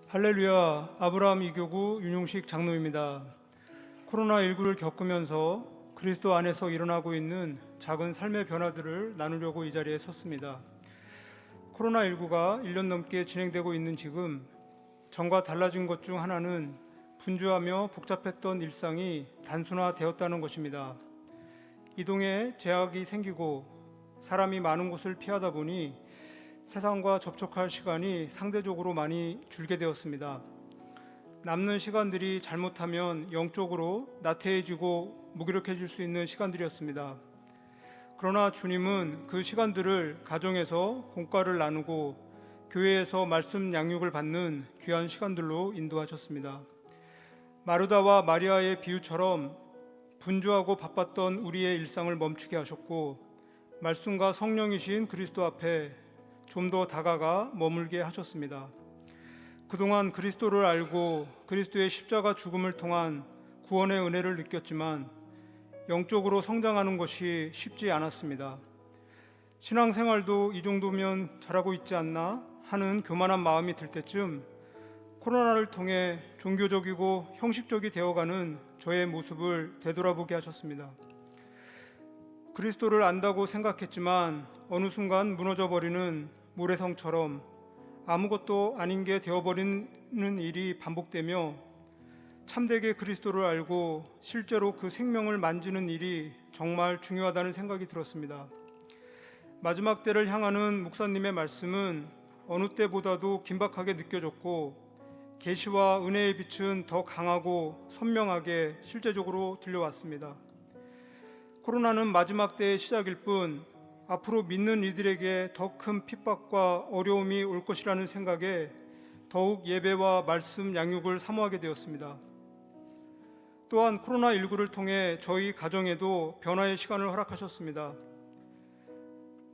할렐루야, 아브라함 이교구 윤용식 장로입니다. 코로나19를 겪으면서 그리스도 안에서 일어나고 있는 작은 삶의 변화들을 나누려고 이 자리에 섰습니다. 코로나19가 1년 넘게 진행되고 있는 지금 전과 달라진 것 중 하나는 분주하며 복잡했던 일상이 단순화되었다는 것입니다. 이동에 제약이 생기고 사람이 많은 곳을 피하다 보니 세상과 접촉할 시간이 상대적으로 많이 줄게 되었습니다. 남는 시간들이 잘못하면 영적으로 나태해지고 무기력해질 수 있는 시간들이었습니다. 그러나 주님은 그 시간들을 가정에서 공과를 나누고 교회에서 말씀 양육을 받는 귀한 시간들로 인도하셨습니다. 마르다와 마리아의 비유처럼 분주하고 바빴던 우리의 일상을 멈추게 하셨고 말씀과 성령이신 그리스도 앞에 좀 더 다가가 머물게 하셨습니다. 그동안 그리스도를 알고 그리스도의 십자가 죽음을 통한 구원의 은혜를 느꼈지만 영적으로 성장하는 것이 쉽지 않았습니다. 신앙생활도 이 정도면 잘하고 있지 않나 하는 교만한 마음이 들 때쯤 코로나를 통해 종교적이고 형식적이 되어가는 저의 모습을 되돌아보게 하셨습니다. 그리스도를 안다고 생각했지만 어느 순간 무너져버리는 모래성처럼 아무것도 아닌 게 되어버리는 일이 반복되며 참되게 그리스도를 알고 실제로 그 생명을 만지는 일이 정말 중요하다는 생각이 들었습니다. 마지막 때를 향하는 목사님의 말씀은 어느 때보다도 긴박하게 느껴졌고 계시와 은혜의 빛은 더 강하고 선명하게 실제적으로 들려왔습니다. 코로나는 마지막 때의 시작일 뿐 앞으로 믿는 이들에게 더 큰 핍박과 어려움이 올 것이라는 생각에 더욱 예배와 말씀 양육을 사모하게 되었습니다. 또한 코로나19를 통해 저희 가정에도 변화의 시간을 허락하셨습니다.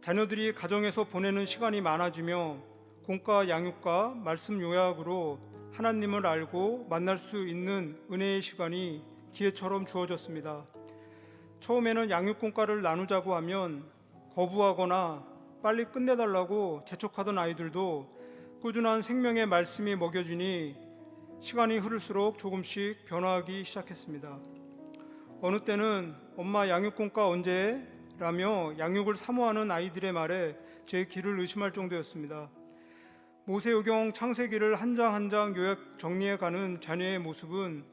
자녀들이 가정에서 보내는 시간이 많아지며 공과 양육과 말씀 요약으로 하나님을 알고 만날 수 있는 은혜의 시간이 기회처럼 주어졌습니다. 처음에는 양육 공과를 나누자고 하면 거부하거나 빨리 끝내달라고 재촉하던 아이들도 꾸준한 생명의 말씀이 먹여지니 시간이 흐를수록 조금씩 변화하기 시작했습니다. 어느 때는 엄마 양육 공과 언제? 라며 양육을 사모하는 아이들의 말에 제 귀를 의심할 정도였습니다. 모세오경 창세기를 한 장 한 장 요약 정리해가는 자녀의 모습은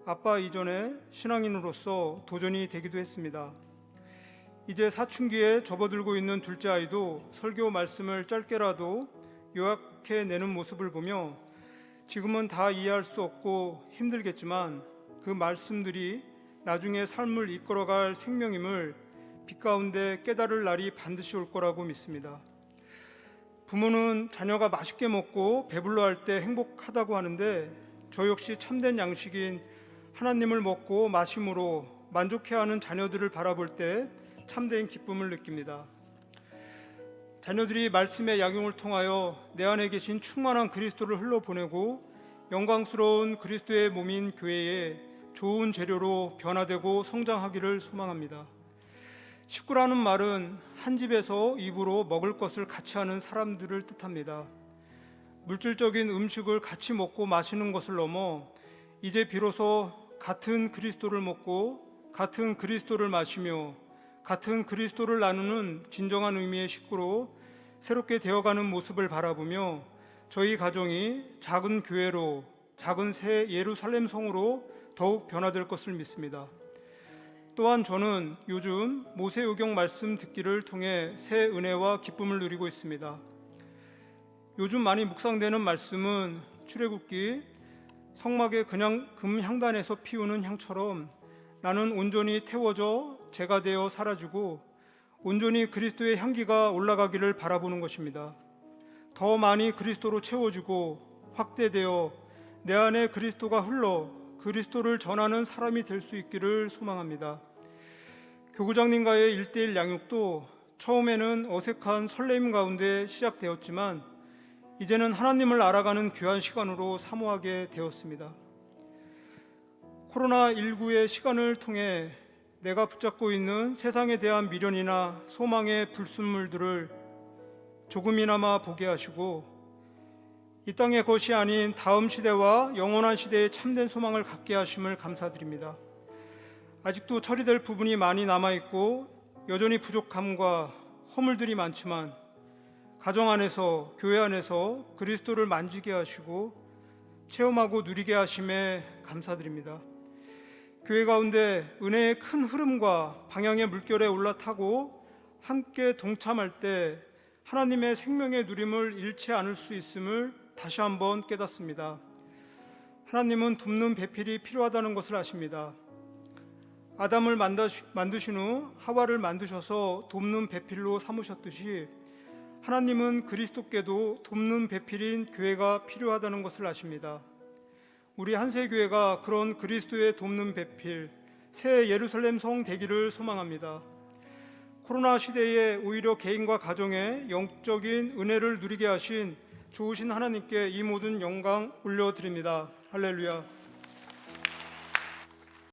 아빠 이전에 신앙인으로서 도전이 되기도 했습니다. 이제 사춘기에 접어들고 있는 둘째 아이도 설교 말씀을 짧게라도 요약해내는 모습을 보며 지금은 다 이해할 수 없고 힘들겠지만 그 말씀들이 나중에 삶을 이끌어갈 생명임을 빛 가운데 깨달을 날이 반드시 올 거라고 믿습니다. 부모는 자녀가 맛있게 먹고 배불러할 때 행복하다고 하는데 저 역시 참된 양식인 하나님을 먹고 마심으로 만족해하는 자녀들을 바라볼 때 참된 기쁨을 느낍니다. 자녀들이 말씀의 약용을 통하여 내 안에 계신 충만한 그리스도를 흘러보내고 영광스러운 그리스도의 몸인 교회에 좋은 재료로 변화되고 성장하기를 소망합니다. 식구라는 말은 한 집에서 입으로 먹을 것을 같이 하는 사람들을 뜻합니다. 물질적인 음식을 같이 먹고 마시는 것을 넘어 이제 비로소 같은 그리스도를 먹고 같은 그리스도를 마시며 같은 그리스도를 나누는 진정한 의미의 식구로 새롭게 되어가는 모습을 바라보며 저희 가정이 작은 교회로 작은 새 예루살렘 성으로 더욱 변화될 것을 믿습니다. 또한 저는 요즘 모세오경 말씀 듣기를 통해 새 은혜와 기쁨을 누리고 있습니다. 요즘 많이 묵상되는 말씀은 출애굽기 성막의 그냥 금향단에서 피우는 향처럼 나는 온전히 태워져 재가 되어 사라지고 온전히 그리스도의 향기가 올라가기를 바라보는 것입니다. 더 많이 그리스도로 채워지고 확대되어 내 안에 그리스도가 흘러 그리스도를 전하는 사람이 될 수 있기를 소망합니다. 교구장님과의 1:1 양육도 처음에는 어색한 설레임 가운데 시작되었지만 이제는 하나님을 알아가는 귀한 시간으로 사모하게 되었습니다. 코로나19의 시간을 통해 내가 붙잡고 있는 세상에 대한 미련이나 소망의 불순물들을 조금이나마 보게 하시고 이 땅의 것이 아닌 다음 시대와 영원한 시대에 참된 소망을 갖게 하심을 감사드립니다. 아직도 처리될 부분이 많이 남아있고 여전히 부족함과 허물들이 많지만 가정 안에서, 교회 안에서 그리스도를 만지게 하시고 체험하고 누리게 하심에 감사드립니다. 교회 가운데 은혜의 큰 흐름과 방향의 물결에 올라타고 함께 동참할 때 하나님의 생명의 누림을 잃지 않을 수 있음을 다시 한번 깨닫습니다. 하나님은 돕는 배필이 필요하다는 것을 아십니다. 아담을 만드신 후 하와를 만드셔서 돕는 배필로 삼으셨듯이 하나님은 그리스도께도 돕는 배필인 교회가 필요하다는 것을 아십니다. 우리 한세교회가 그런 그리스도의 돕는 배필, 새 예루살렘 성 되기를 소망합니다. 코로나 시대에 오히려 개인과 가정에 영적인 은혜를 누리게 하신 좋으신 하나님께 이 모든 영광 올려드립니다. 할렐루야.